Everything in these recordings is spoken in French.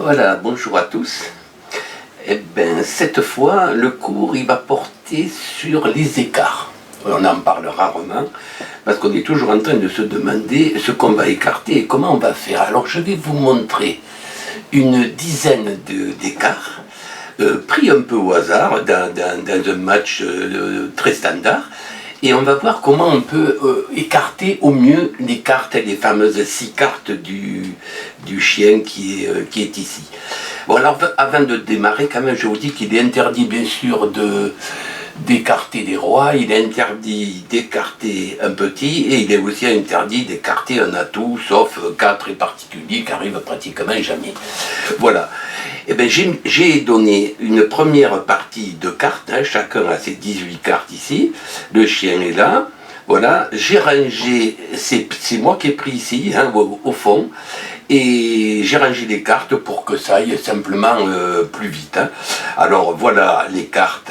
Voilà, bonjour à tous. Eh bien, cette fois, le cours il va porter sur les écarts. On en parle rarement, parce qu'on est toujours en train de se demander ce qu'on va écarter et comment on va faire. Alors, je vais vous montrer une dizaine d'écarts, pris un peu au hasard, dans un match très standard, et on va voir comment on peut écarter au mieux les cartes, les fameuses 6 cartes du chien qui est ici. Bon, alors avant de démarrer, quand même, je vous dis qu'il est interdit bien sûr d'écarter des rois, il est interdit d'écarter un petit, et il est aussi interdit d'écarter un atout, sauf cas très particuliers qui arrivent pratiquement jamais. Voilà. Eh bien, j'ai donné une première partie de cartes, hein, chacun a ses 18 cartes ici, le chien est là, voilà, j'ai rangé, c'est moi qui ai pris ici, hein, au fond, et j'ai rangé les cartes pour que ça aille simplement plus vite. Hein. Alors voilà les cartes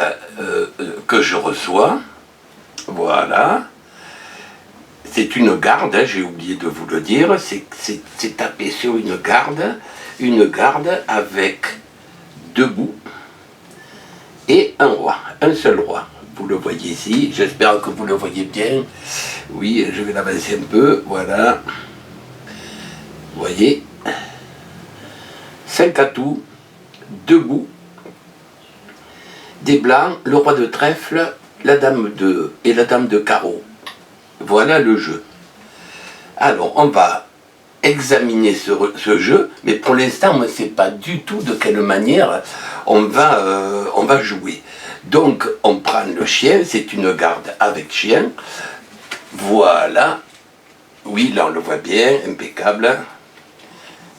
que je reçois, voilà, c'est une garde, hein, j'ai oublié de vous le dire, c'est tapé sur une garde avec 2 bouts et un roi, un seul roi. Vous le voyez ici, j'espère que vous le voyez bien. Oui, je vais l'avancer un peu, voilà. Vous voyez, 5 atouts, 2 bouts, des blancs, le roi de trèfle, la dame et la dame de carreau. Voilà le jeu. Alors, on va examiner ce jeu, mais pour l'instant, on ne sait pas du tout de quelle manière on va jouer. Donc, on prend le chien, c'est une garde avec chien. Voilà. Oui, là, on le voit bien, impeccable.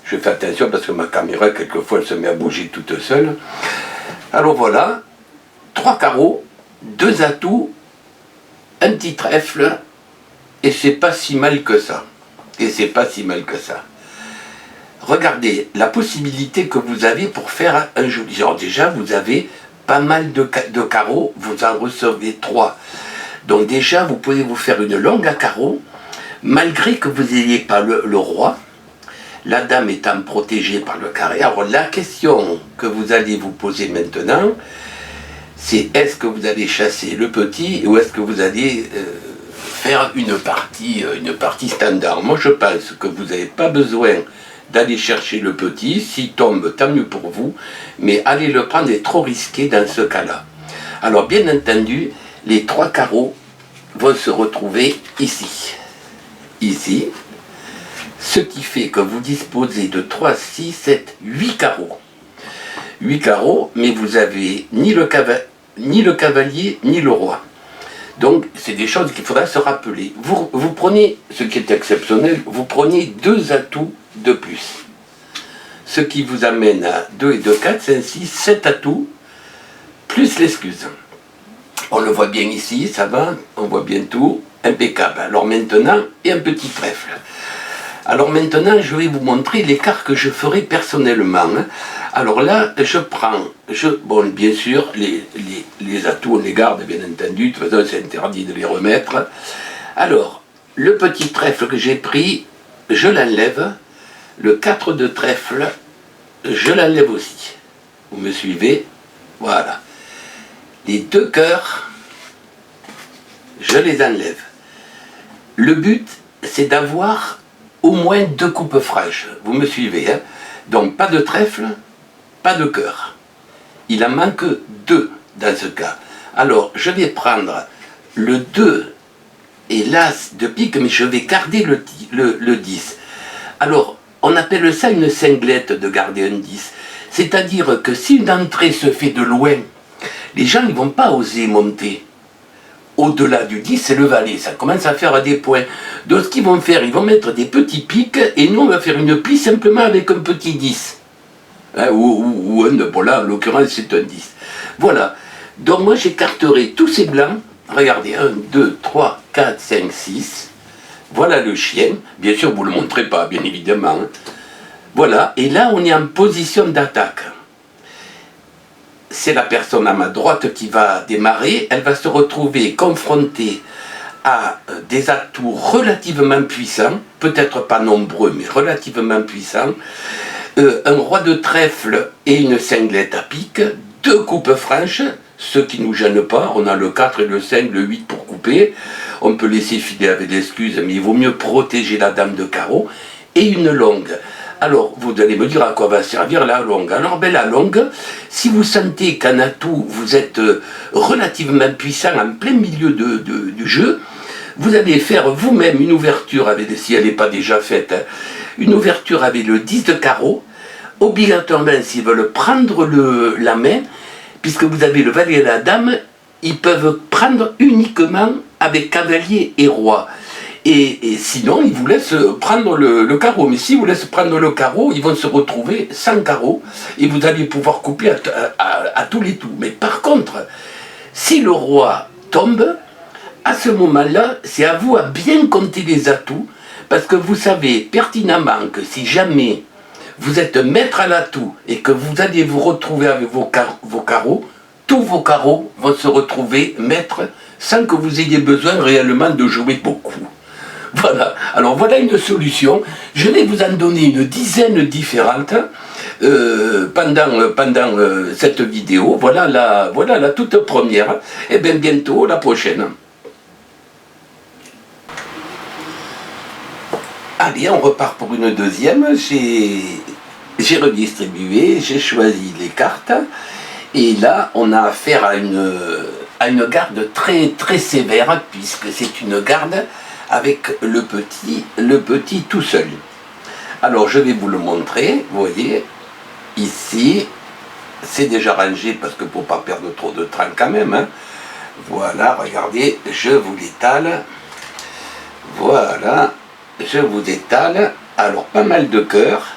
Je fais attention parce que ma caméra, quelquefois, elle se met à bouger toute seule. Alors voilà, 3 carreaux, 2 atouts, un petit trèfle, et c'est pas si mal que ça. Regardez la possibilité que vous avez pour faire un joli genre. Déjà, vous avez pas mal de carreaux, vous en recevez 3. Donc déjà, vous pouvez vous faire une longue à carreaux, malgré que vous n'ayez pas le roi, la dame étant protégée par le carré. Alors la question que vous allez vous poser maintenant, c'est est-ce que vous allez chasser le petit ou est-ce que vous allez faire une partie standard. Moi je pense que vous n'avez pas besoin d'aller chercher le petit, s'il tombe tant mieux pour vous, mais aller le prendre est trop risqué dans ce cas-là. Alors bien entendu, les 3 carreaux vont se retrouver ici. Ici. Ce qui fait que vous disposez de 3, 6, 7, 8 carreaux. 8 carreaux, mais vous avez ni le cavalier, ni le roi. Donc, c'est des choses qu'il faudra se rappeler. Vous prenez, ce qui est exceptionnel, vous prenez 2 atouts de plus. Ce qui vous amène à 2 et 2, 4, 5, 6, 7 atouts, plus l'excuse. On le voit bien ici, ça va, on voit bien tout, impeccable. Alors maintenant, et un petit trèfle. Alors maintenant, je vais vous montrer l'écart que je ferai personnellement. Alors là, je prends, bon, bien sûr, les atouts, on les garde, bien entendu, de toute façon, c'est interdit de les remettre. Alors, le petit trèfle que j'ai pris, je l'enlève. Le 4 de trèfle, je l'enlève aussi. Vous me suivez? Voilà. Les 2 cœurs, je les enlève. Le but, c'est d'avoir au moins 2 coupes franches. Vous me suivez, hein? Donc, pas de trèfle, pas de cœur. Il en manque 2 dans ce cas. Alors, je vais prendre le 2 et l'as de pique, mais je vais garder le 10. Alors, on appelle ça une cinglette de garder un 10. C'est-à-dire que si une entrée se fait de loin, les gens ne vont pas oser monter. Au-delà du 10, c'est le valet, ça commence à faire des points. Donc ce qu'ils vont faire, ils vont mettre des petits pics, et nous on va faire une plie simplement avec un petit 10. Hein, ou un, bon là en l'occurrence c'est un 10. Voilà, donc moi j'écarterai tous ces blancs, regardez, 1, 2, 3, 4, 5, 6, voilà le chien, bien sûr vous ne le montrez pas, bien évidemment. Voilà, et là on est en position d'attaque. C'est la personne à ma droite qui va démarrer, elle va se retrouver confrontée à des atouts relativement puissants, peut-être pas nombreux, mais relativement puissants, un roi de trèfle et une cinglette à pique, 2 coupes franches, ce qui ne nous gêne pas, on a le 4 et le 5, le 8 pour couper, on peut laisser filer avec l'excuse, mais il vaut mieux protéger la dame de carreau, et une longue. Alors, vous allez me dire à quoi va servir la longue. Alors, ben, la longue, si vous sentez qu'en atout, vous êtes relativement puissant en plein milieu du jeu, vous allez faire vous-même une ouverture, avec, si elle n'est pas déjà faite, hein, une ouverture avec le 10 de carreau. Obligatoirement, s'ils veulent prendre la main, puisque vous avez le valet et la dame, ils peuvent prendre uniquement avec cavalier et roi. Et sinon, ils vous laissent prendre le carreau. Mais s'ils vous laissent prendre le carreau, ils vont se retrouver sans carreau. Et vous allez pouvoir couper à tous les coups. Mais par contre, si le roi tombe, à ce moment-là, c'est à vous à bien compter les atouts. Parce que vous savez pertinemment que si jamais vous êtes maître à l'atout et que vous allez vous retrouver avec vos carreaux, tous vos carreaux vont se retrouver maîtres sans que vous ayez besoin réellement de jouer beaucoup. Voilà, alors voilà une solution. Je vais vous en donner une dizaine différentes pendant cette vidéo. Voilà la toute première. Et bien bientôt la prochaine. Allez, on repart pour une deuxième. J'ai redistribué, j'ai choisi les cartes. Et là, on a affaire à une garde très, très sévère, puisque c'est une garde avec le petit tout seul. Alors, je vais vous le montrer. Vous voyez, ici, c'est déjà rangé, parce que pour ne pas perdre trop de temps quand même. Hein. Voilà, regardez, je vous l'étale. Voilà, je vous étale. Alors, pas mal de cœurs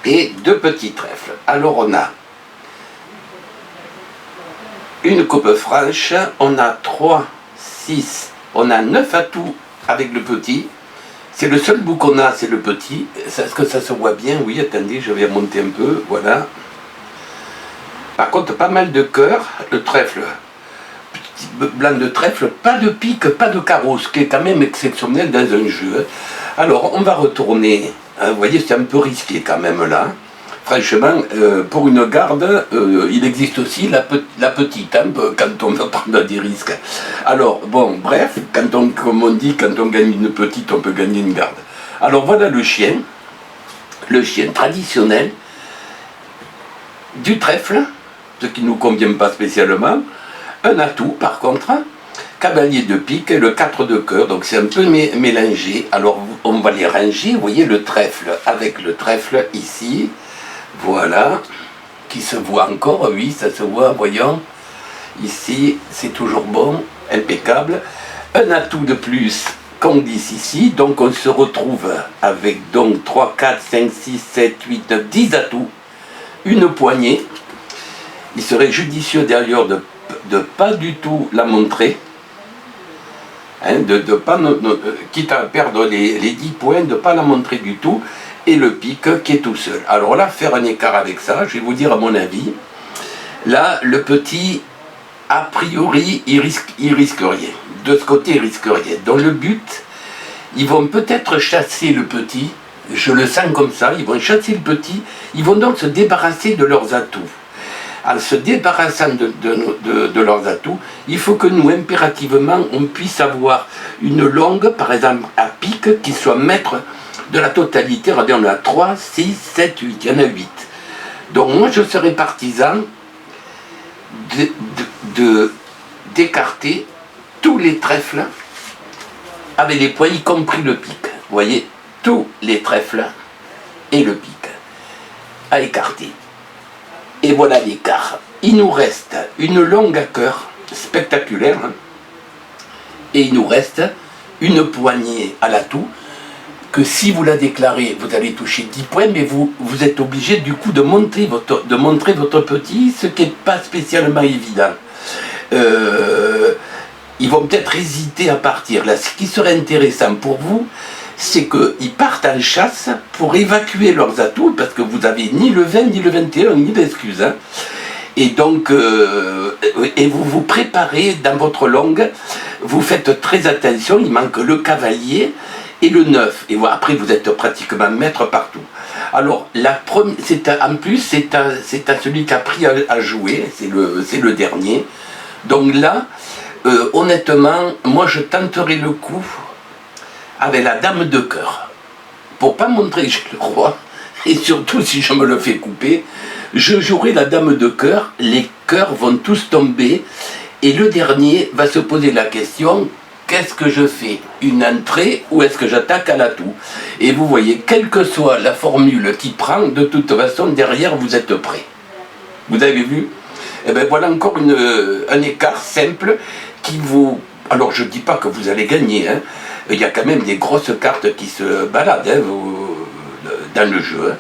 et 2 petits trèfles. Alors, on a une coupe franche, on a 3, 6, on a 9 atouts avec le petit. C'est le seul bout qu'on a, c'est le petit. Est-ce que ça se voit bien? Oui, attendez, je vais monter un peu, voilà. Par contre, pas mal de cœurs, le trèfle, petit blanc de trèfle, pas de pique, pas de carreau, ce qui est quand même exceptionnel dans un jeu. Alors, on va retourner, hein, vous voyez, c'est un peu risqué quand même là. Franchement, pour une garde, il existe aussi la petite, hein, quand on veut prendre des risques. Alors, bon, bref, comme on dit, quand on gagne une petite, on peut gagner une garde. Alors voilà le chien traditionnel, du trèfle, ce qui ne nous convient pas spécialement, un atout par contre, cavalier de pique et le 4 de cœur, donc c'est un peu mélangé. Alors on va les ranger, vous voyez le trèfle avec le trèfle ici. Voilà, qui se voit encore, oui, ça se voit, voyons. Ici, c'est toujours bon, impeccable. Un atout de plus qu'on glisse ici, donc on se retrouve avec donc 3, 4, 5, 6, 7, 8, 9, 10 atouts, une poignée. Il serait judicieux d'ailleurs de pas du tout la montrer, hein, quitte à perdre les 10 points, de ne pas la montrer du tout. Et le pique qui est tout seul. Alors là, faire un écart avec ça, je vais vous dire à mon avis, là, le petit, a priori, il risque rien. De ce côté, il risque rien. Dans le but, ils vont peut-être chasser le petit, je le sens comme ça, ils vont chasser le petit, ils vont donc se débarrasser de leurs atouts. En se débarrassant de leurs atouts, il faut que nous, impérativement, on puisse avoir une longue, par exemple, à pique, qui soit maître de la totalité. Regardez, on a 3, 6, 7, 8, il y en a 8. Donc moi je serais partisan d'écarter tous les trèfles avec les points, y compris le pique. Vous voyez, tous les trèfles et le pique à écarter. Et voilà l'écart. Il nous reste une longue à cœur, spectaculaire, hein, et il nous reste une poignée à l'atout, que si vous la déclarez, vous allez toucher 10 points, mais vous êtes obligé du coup de montrer votre petit, ce qui n'est pas spécialement évident. Ils vont peut-être hésiter à partir. Là, ce qui serait intéressant pour vous, c'est qu'ils partent en chasse pour évacuer leurs atouts, parce que vous n'avez ni le 20, ni le 21, ni d'excuses. Hein. Et donc, et vous vous préparez dans votre longue, vous faites très attention, il manque le cavalier, et le 9, et après vous êtes pratiquement maître partout. Alors, en plus, c'est à celui qui a appris à jouer, c'est le dernier. Donc là, honnêtement, moi je tenterai le coup avec la dame de cœur. Pour pas montrer que j'ai le roi, et surtout si je me le fais couper, je jouerai la dame de cœur, les cœurs vont tous tomber, et le dernier va se poser la question, qu'est-ce que je fais? Une entrée ou est-ce que j'attaque à l'atout? Et vous voyez, quelle que soit la formule qui prend, de toute façon, derrière vous êtes prêt. Vous avez vu? Et bien voilà encore un écart simple qui vous... Alors je ne dis pas que vous allez gagner, hein. Il y a quand même des grosses cartes qui se baladent hein, dans le jeu. Hein.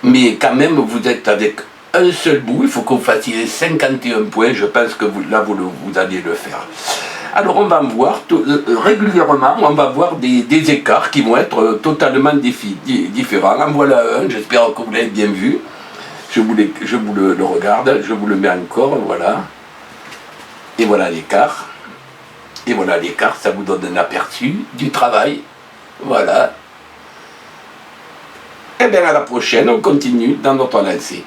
Mais quand même, vous êtes avec un seul bout, il faut que vous fassiez 51 points, je pense que vous allez le faire. Alors on va voir, régulièrement, on va voir des écarts qui vont être totalement différents. En voilà un, j'espère que vous l'avez bien vu. Je vous le regarde, je vous le mets encore, voilà. Et voilà l'écart. Et voilà l'écart, ça vous donne un aperçu du travail. Voilà. Et bien à la prochaine, on continue dans notre lancée.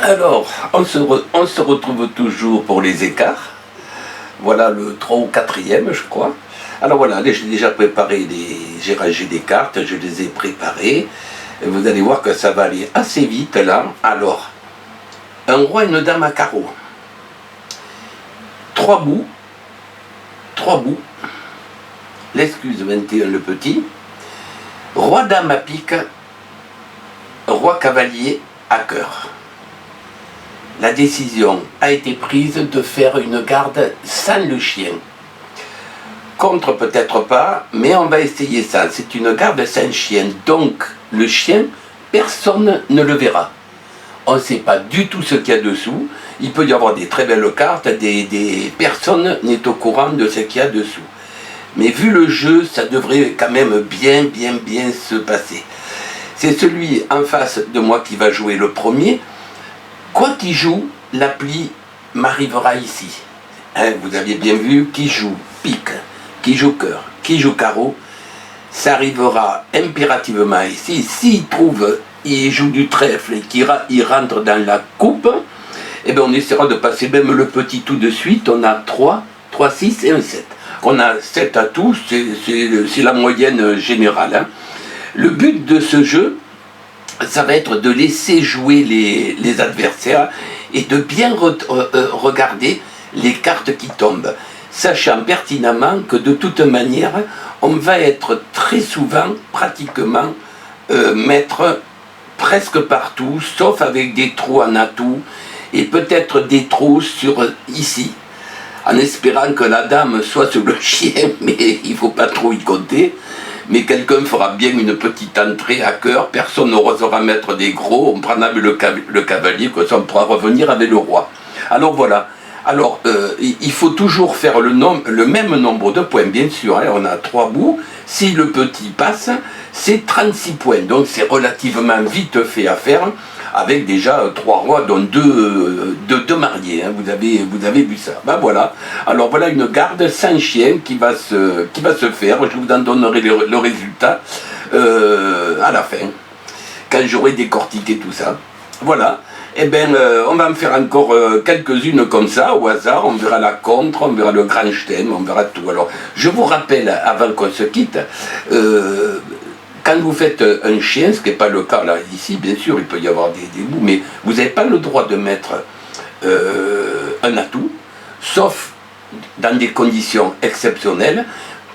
Alors, on se retrouve toujours pour les écarts. Voilà le 3 ou 4e, je crois. Alors voilà, j'ai déjà préparé, j'ai rangé des cartes, je les ai préparées. Et vous allez voir que ça va aller assez vite là. Alors, un roi et une dame à carreau. 3 bouts. L'excuse 21 le petit. Roi dame à pique. Roi cavalier à cœur. La décision a été prise de faire une garde sans le chien. Contre peut-être pas, mais on va essayer ça. C'est une garde sans chien, donc le chien, personne ne le verra. On ne sait pas du tout ce qu'il y a dessous. Il peut y avoir des très belles cartes, personne n'est au courant de ce qu'il y a dessous. Mais vu le jeu, ça devrait quand même bien se passer. C'est celui en face de moi qui va jouer le premier. Quoi qu'il joue, l'appli m'arrivera ici. Hein, vous aviez bien vu, qui joue pique, qui joue cœur, qui joue carreau, ça arrivera impérativement ici. S'il trouve, il joue du trèfle et qu'il rentre dans la coupe, eh bien on essaiera de passer même le petit tout de suite. On a 3, 6 et un 7. On a 7 atouts, c'est la moyenne générale. Hein. Le but de ce jeu, ça va être de laisser jouer les adversaires et de bien regarder les cartes qui tombent, sachant pertinemment que de toute manière, on va être très souvent, pratiquement, maître presque partout, sauf avec des trous en atout, et peut-être des trous ici, en espérant que la dame soit sur le chien, mais il ne faut pas trop y compter. Mais quelqu'un fera bien une petite entrée à cœur, personne n'osera mettre des gros, on prendra le cavalier, que ça on pourra revenir avec le roi. Alors voilà, alors il faut toujours faire le même nombre de points, bien sûr, hein, on a 3 bouts, si le petit passe, c'est 36 points, donc c'est relativement vite fait à faire, avec déjà 3 rois, dont deux mariés, hein, vous avez vu ça. Ben voilà, alors voilà une garde sans chien qui va se faire, je vous en donnerai le résultat à la fin, quand j'aurai décortiqué tout ça. Voilà, et bien on va en faire encore quelques-unes comme ça, au hasard, on verra la contre, on verra le grand stem, on verra tout. Alors, je vous rappelle, avant qu'on se quitte, quand vous faites un chien, ce qui n'est pas le cas là, ici, bien sûr, il peut y avoir des bouts, mais vous n'avez pas le droit de mettre un atout, sauf dans des conditions exceptionnelles,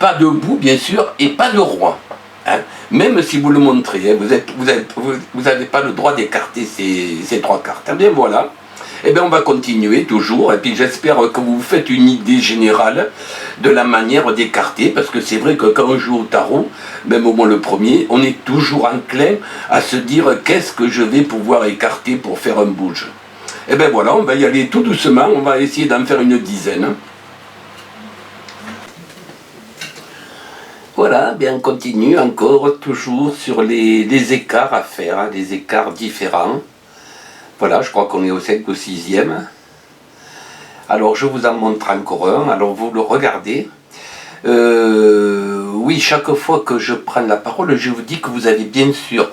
pas de bout, bien sûr, et pas de roi. Hein. Même si vous le montrez, hein, vous n'avez pas le droit d'écarter ces 3 cartes. Eh bien voilà. Eh bien on va continuer toujours, et puis j'espère que vous vous faites une idée générale de la manière d'écarter, parce que c'est vrai que quand on joue au tarot, même au moins le premier, on est toujours enclin à se dire qu'est-ce que je vais pouvoir écarter pour faire un bouge. Et bien voilà, on va y aller tout doucement, on va essayer d'en faire une dizaine. Voilà, bien on continue encore, toujours sur les écarts à faire, hein, des écarts différents. Voilà, je crois qu'on est au 5 ou 6e. Alors je vous en montre encore un, alors vous le regardez. Oui, oui, chaque fois que je prends la parole, je vous dis que vous avez bien sûr,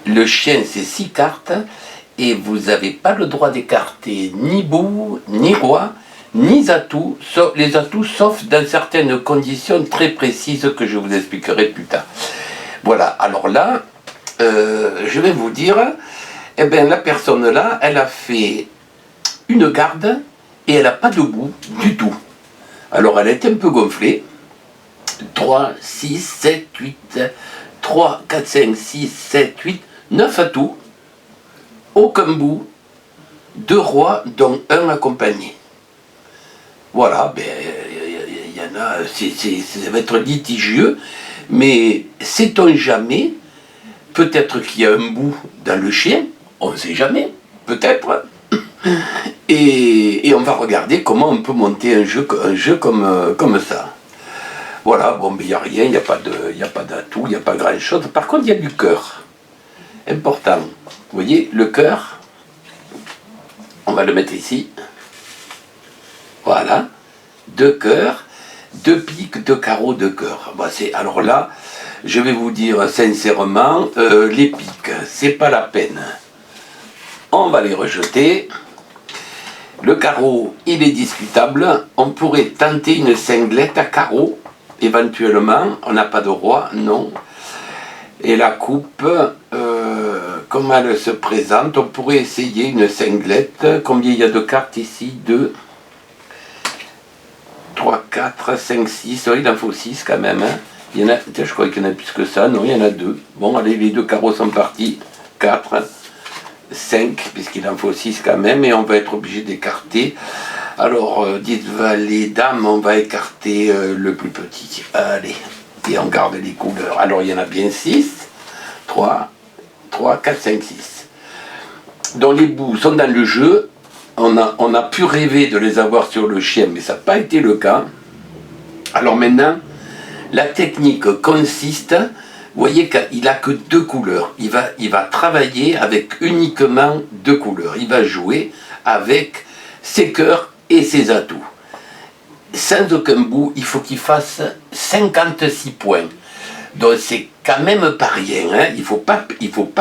le chien c'est 6 cartes, et vous n'avez pas le droit d'écarter ni boue, ni roi, ni atouts, les atouts sauf dans certaines conditions très précises que je vous expliquerai plus tard. Voilà, alors là, je vais vous dire, eh bien la personne là, elle a fait une garde et elle n'a pas de boue du tout. Alors elle est un peu gonflée. 3, 6, 7, 8, 3, 4, 5, 6, 7, 8, 9 atouts, aucun bout, 2 rois, dont un accompagné. Voilà, ben, y en a, ça va être litigieux, mais sait-on jamais, peut-être qu'il y a un bout dans le chien, on ne sait jamais, peut-être, et on va regarder comment on peut monter un jeu comme ça. Voilà, bon, mais il n'y a rien, il n'y a pas d'atout, il n'y a pas grand-chose. Par contre, il y a du cœur. Important. Vous voyez, le cœur, on va le mettre ici. Voilà. 2 cœurs, 2 piques, 2 carreaux, 2 cœurs. Bon, alors là, je vais vous dire sincèrement, les piques, c'est pas la peine. On va les rejeter. Le carreau, il est discutable. On pourrait tenter une cinglette à carreau. Éventuellement, on n'a pas de roi, non. Et la coupe, comment elle se présente, on pourrait essayer une cinglette. Combien il y a de cartes ici? 2, 3, 4, 5, 6. Il en faut 6 quand même. Hein. Il y en a, je crois qu'il y en a plus que ça. Non, il y en a 2. Bon, allez, les 2 carreaux sont partis. 4, 5, puisqu'il en faut 6 quand même. Et on va être obligé d'écarter. Alors, dites les dames, on va écarter le plus petit. Allez, et on garde les couleurs. Alors, il y en a bien 6. 3, 4, 5, 6. Donc, les bouts sont dans le jeu. On a pu rêver de les avoir sur le chien, mais ça n'a pas été le cas. Alors maintenant, la technique consiste, vous voyez qu'il n'a que 2 couleurs. Il va travailler avec uniquement 2 couleurs. Il va jouer avec ses cœurs et ses atouts. Sans aucun bout, il faut qu'il fasse 56 points. Donc c'est quand même pas rien. Hein. Il faut pas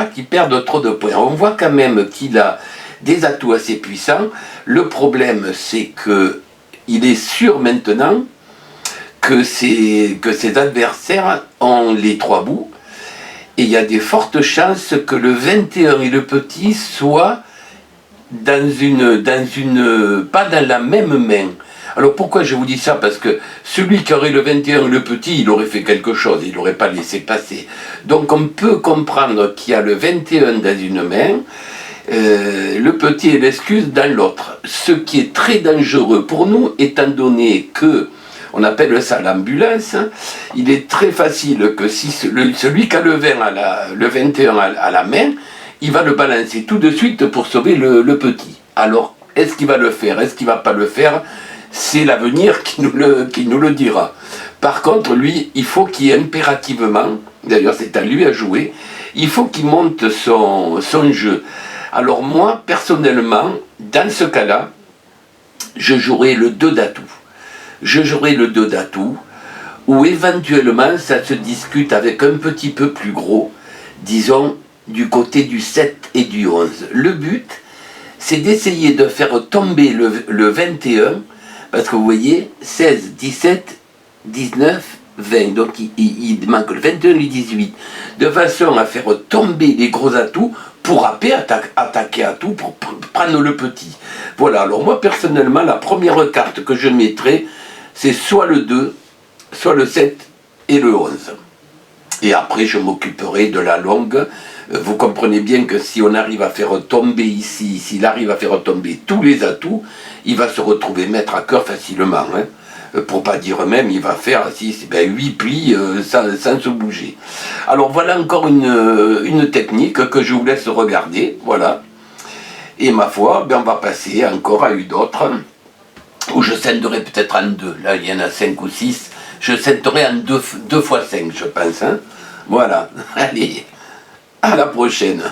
qu'il perde trop de points. On voit quand même qu'il a des atouts assez puissants. Le problème, c'est que il est sûr maintenant que ses adversaires ont les 3 bouts. Et il y a des fortes chances que le 21 et le petit soient pas dans la même main. Alors pourquoi je vous dis ça? Parce que celui qui aurait le 21 et le petit, il aurait fait quelque chose, il n'aurait pas laissé passer. Donc on peut comprendre qu'il y a le 21 dans une main, le petit et l'excuse dans l'autre. Ce qui est très dangereux pour nous, étant donné que, on appelle ça l'ambulance, il est très facile que si celui qui a le 21 à la main, il va le balancer tout de suite pour sauver le petit. Alors, est-ce qu'il va le faire? Est-ce qu'il ne va pas le faire? C'est l'avenir qui nous le dira. Par contre, lui, il faut qu'il impérativement, d'ailleurs c'est à lui à jouer, il faut qu'il monte son jeu. Alors moi, personnellement, dans ce cas-là, je jouerai le 2 d'atout. Je jouerai le 2 d'atout, ou éventuellement ça se discute avec un petit peu plus gros, disons du côté du 7 et du 11. Le but, c'est d'essayer de faire tomber le 21, parce que vous voyez, 16, 17, 19, 20, donc il manque le 21 et le 18, de façon à faire tomber les gros atouts pour après attaquer à tout, pour prendre le petit. Voilà, alors moi personnellement, la première carte que je mettrai, c'est soit le 2, soit le 7 et le 11. Et après, je m'occuperai de la longue. Vous comprenez bien que si on arrive à faire tomber ici, s'il arrive à faire tomber tous les atouts, il va se retrouver maître à cœur facilement. Hein. Pour pas dire même, il va faire 8 plis sans se bouger. Alors voilà encore une technique que je vous laisse regarder. Voilà. Et ma foi, on va passer encore à une autre, où je scenderai peut-être en 2. Là, il y en a 5 ou 6. Je scenderai en 2 fois 5, je pense. Hein. Voilà. Allez. À la prochaine.